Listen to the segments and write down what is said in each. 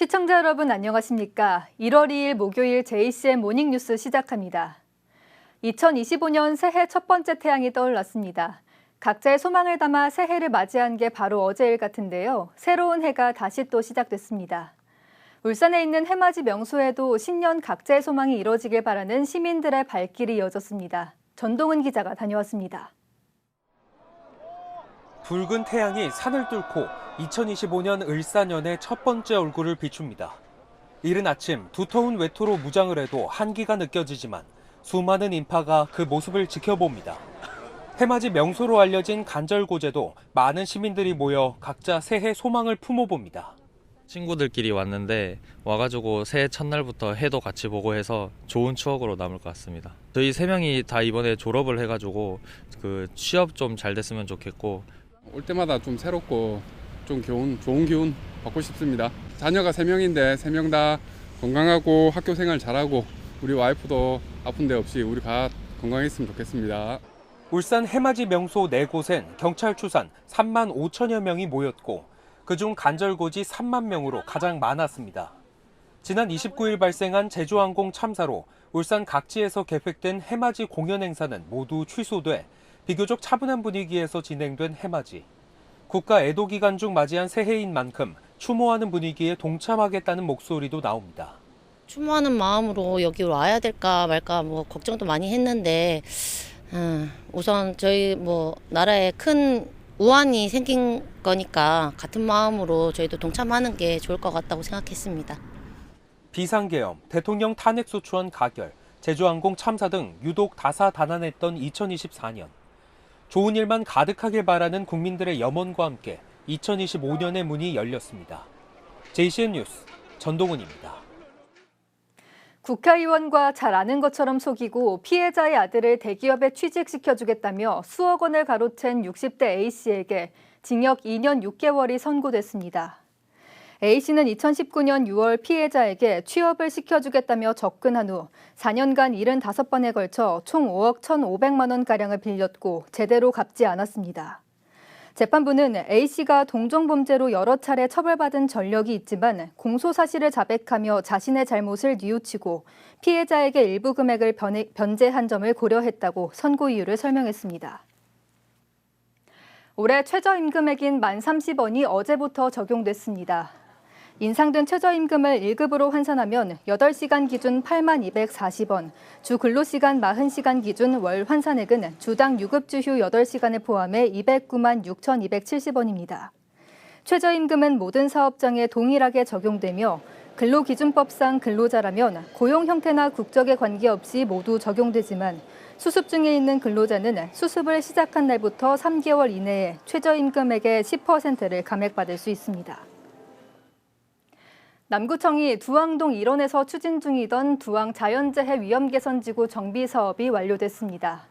시청자 여러분 안녕하십니까? 1월 2일 목요일 JCN 모닝뉴스 시작합니다. 2025년 새해 첫 번째 태양이 떠올랐습니다. 각자의 소망을 담아 새해를 맞이한 게 바로 어제일 같은데요. 새로운 해가 다시 또 시작됐습니다. 울산에 있는 해맞이 명소에도 신년 각자의 소망이 이뤄지길 바라는 시민들의 발길이 이어졌습니다. 전동은 기자가 다녀왔습니다. 붉은 태양이 산을 뚫고 2025년 을사년의 첫 번째 얼굴을 비춥니다. 이른 아침 두터운 외투로 무장을 해도 한기가 느껴지지만 수많은 인파가 그 모습을 지켜봅니다. 해맞이 명소로 알려진 간절고제도 많은 시민들이 모여 각자 새해 소망을 품어봅니다. 친구들끼리 왔는데 와가지고 새해 첫날부터 해도 같이 보고 해서 좋은 추억으로 남을 것 같습니다. 저희 3명이 다 이번에 졸업을 해가지고 그 취업 좀 잘 됐으면 좋겠고 올 때마다 좀 새롭고 좀 좋은 기운 받고 싶습니다. 자녀가 3명인데 3명 다 건강하고 학교 생활 잘하고 우리 와이프도 아픈 데 없이 우리가 건강했으면 좋겠습니다. 울산 해맞이 명소 4곳엔 경찰 추산 3만 5천여 명이 모였고 그중 간절고지 3만 명으로 가장 많았습니다. 지난 29일 발생한 제주항공 참사로 울산 각지에서 계획된 해맞이 공연 행사는 모두 취소돼 비교적 차분한 분위기에서 진행된 해맞이. 국가 애도 기간 중 맞이한 새해인 만큼 추모하는 분위기에 동참하겠다는 목소리도 나옵니다. 추모하는 마음으로 여기 와야 될까 말까 걱정도 많이 했는데 우선 저희 나라에 큰 우환이 생긴 거니까 같은 마음으로 저희도 동참하는 게 좋을 것 같다고 생각했습니다. 비상계엄, 대통령 탄핵소추안 가결, 제주항공 참사 등 유독 다사다난했던 2024년. 좋은 일만 가득하길 바라는 국민들의 염원과 함께 2025년의 문이 열렸습니다. JCN 뉴스 전동훈입니다. 국회의원과 잘 아는 것처럼 속이고 피해자의 아들을 대기업에 취직시켜주겠다며 수억 원을 가로챈 60대 A씨에게 징역 2년 6개월이 선고됐습니다. A씨는 2019년 6월 피해자에게 취업을 시켜주겠다며 접근한 후 4년간 75번에 걸쳐 총 5억 1,500만 원가량을 빌렸고 제대로 갚지 않았습니다. 재판부는 A씨가 동종범죄로 여러 차례 처벌받은 전력이 있지만 공소사실을 자백하며 자신의 잘못을 뉘우치고 피해자에게 일부 금액을 변제한 점을 고려했다고 선고 이유를 설명했습니다. 올해 최저임금액인 1,030원이 어제부터 적용됐습니다. 인상된 최저임금을 1급으로 환산하면 8시간 기준 8240원, 주 근로시간 40시간 기준 월 환산액은 주당 유급주휴 8시간을 포함해 209만 6,270원입니다. 최저임금은 모든 사업장에 동일하게 적용되며 근로기준법상 근로자라면 고용 형태나 국적에 관계없이 모두 적용되지만 수습 중에 있는 근로자는 수습을 시작한 날부터 3개월 이내에 최저임금액의 10%를 감액받을 수 있습니다. 남구청이 두항동 일원에서 추진 중이던 두항 자연재해 위험개선지구 정비 사업이 완료됐습니다.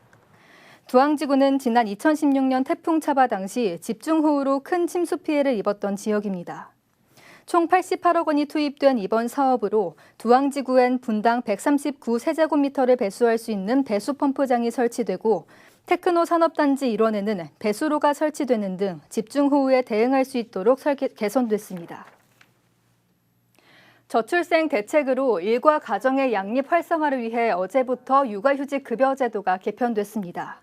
두항지구는 지난 2016년 태풍 차바 당시 집중호우로 큰 침수 피해를 입었던 지역입니다. 총 88억 원이 투입된 이번 사업으로 두항지구엔 분당 139세제곱미터를 배수할 수 있는 배수 펌프장이 설치되고 테크노 산업단지 일원에는 배수로가 설치되는 등 집중호우에 대응할 수 있도록 개선됐습니다. 저출생 대책으로 일과 가정의 양립 활성화를 위해 어제부터 육아휴직 급여 제도가 개편됐습니다.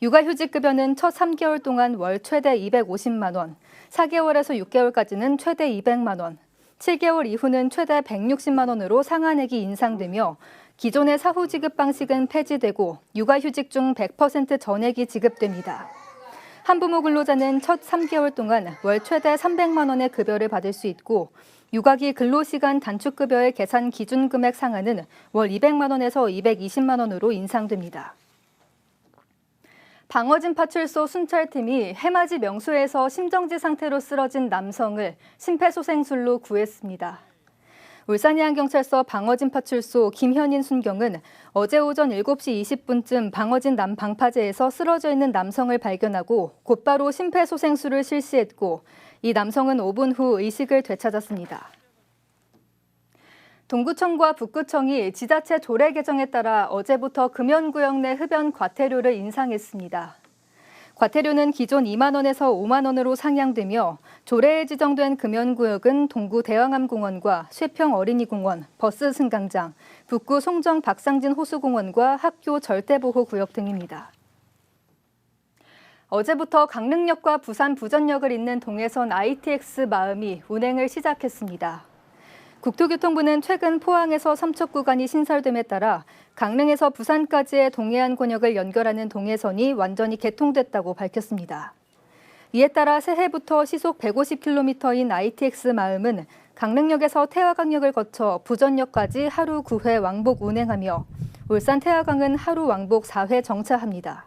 육아휴직 급여는 첫 3개월 동안 월 최대 250만 원, 4개월에서 6개월까지는 최대 200만 원, 7개월 이후는 최대 160만 원으로 상한액이 인상되며 기존의 사후 지급 방식은 폐지되고 육아휴직 중 100% 전액이 지급됩니다. 한부모 근로자는 첫 3개월 동안 월 최대 300만 원의 급여를 받을 수 있고 육아기 근로시간 단축급여의 계산 기준금액 상한은 월 200만 원에서 220만 원으로 인상됩니다. 방어진 파출소 순찰팀이 해맞이 명소에서 심정지 상태로 쓰러진 남성을 심폐소생술로 구했습니다. 울산해양경찰서 방어진 파출소 김현인 순경은 어제 오전 7시 20분쯤 방어진 남방파제에서 쓰러져 있는 남성을 발견하고 곧바로 심폐소생술을 실시했고 이 남성은 5분 후 의식을 되찾았습니다. 동구청과 북구청이 지자체 조례 개정에 따라 어제부터 금연구역 내 흡연 과태료를 인상했습니다. 과태료는 기존 2만 원에서 5만 원으로 상향되며 조례에 지정된 금연구역은 동구 대왕암공원과 쇠평 어린이공원, 버스 승강장, 북구 송정 박상진 호수공원과 학교 절대보호구역 등입니다. 어제부터 강릉역과 부산 부전역을 잇는 동해선 ITX 마음이 운행을 시작했습니다. 국토교통부는 최근 포항에서 삼척 구간이 신설됨에 따라 강릉에서 부산까지의 동해안 권역을 연결하는 동해선이 완전히 개통됐다고 밝혔습니다. 이에 따라 새해부터 시속 150km인 ITX 마음은 강릉역에서 태화강역을 거쳐 부전역까지 하루 9회 왕복 운행하며 울산 태화강은 하루 왕복 4회 정차합니다.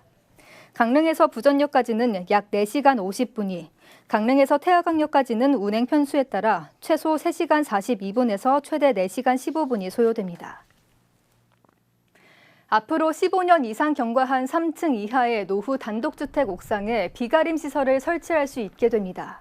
강릉에서 부전역까지는 약 4시간 50분이, 강릉에서 태화강역까지는 운행 편수에 따라 최소 3시간 42분에서 최대 4시간 15분이 소요됩니다. 앞으로 15년 이상 경과한 3층 이하의 노후 단독주택 옥상에 비가림 시설을 설치할 수 있게 됩니다.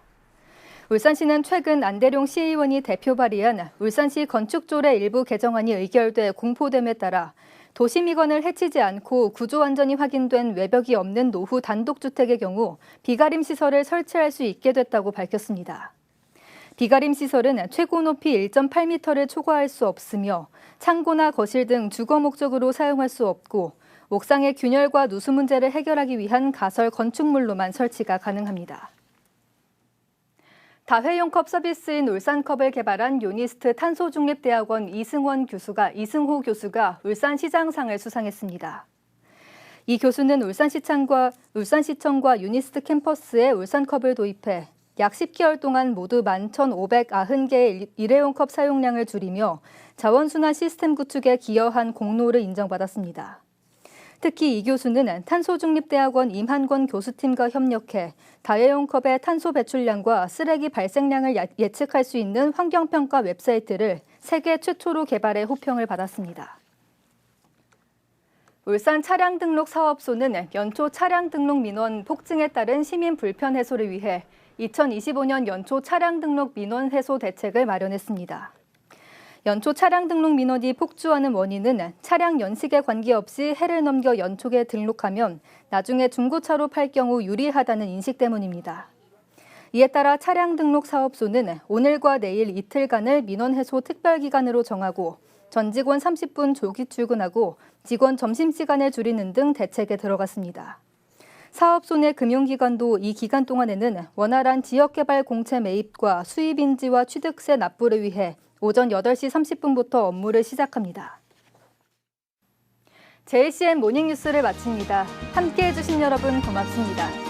울산시는 최근 안대룡 시의원이 대표 발의한 울산시 건축조례 일부 개정안이 의결돼 공포됨에 따라 도시미건을 해치지 않고 구조 완전히 확인된 외벽이 없는 노후 단독주택의 경우 비가림 시설을 설치할 수 있게 됐다고 밝혔습니다. 비가림 시설은 최고 높이 1.8m를 초과할 수 없으며 창고나 거실 등 주거 목적으로 사용할 수 없고 옥상의 균열과 누수 문제를 해결하기 위한 가설 건축물로만 설치가 가능합니다. 다회용컵 서비스인 울산컵을 개발한 유니스트 탄소중립대학원 이승호 교수가 울산시장상을 수상했습니다. 이 교수는 울산시청과 유니스트 캠퍼스에 울산컵을 도입해 약 10개월 동안 모두 11,590개의 일회용컵 사용량을 줄이며 자원순환 시스템 구축에 기여한 공로를 인정받았습니다. 특히 이 교수는 탄소중립대학원 임한권 교수팀과 협력해 다회용컵의 탄소 배출량과 쓰레기 발생량을 예측할 수 있는 환경평가 웹사이트를 세계 최초로 개발해 호평을 받았습니다. 울산 차량등록사업소는 연초 차량등록 민원 폭증에 따른 시민 불편 해소를 위해 2025년 연초 차량등록 민원 해소 대책을 마련했습니다. 연초 차량등록 민원이 폭주하는 원인은 차량 연식에 관계없이 해를 넘겨 연초에 등록하면 나중에 중고차로 팔 경우 유리하다는 인식 때문입니다. 이에 따라 차량등록사업소는 오늘과 내일 이틀간을 민원 해소 특별기간으로 정하고 전 직원 30분 조기 출근하고 직원 점심시간을 줄이는 등 대책에 들어갔습니다. 사업소 내 금융기관도 이 기간 동안에는 원활한 지역개발 공채 매입과 수입인지와 취득세 납부를 위해 오전 8시 30분부터 업무를 시작합니다. JCN 모닝뉴스를 마칩니다. 함께해 주신 여러분 고맙습니다.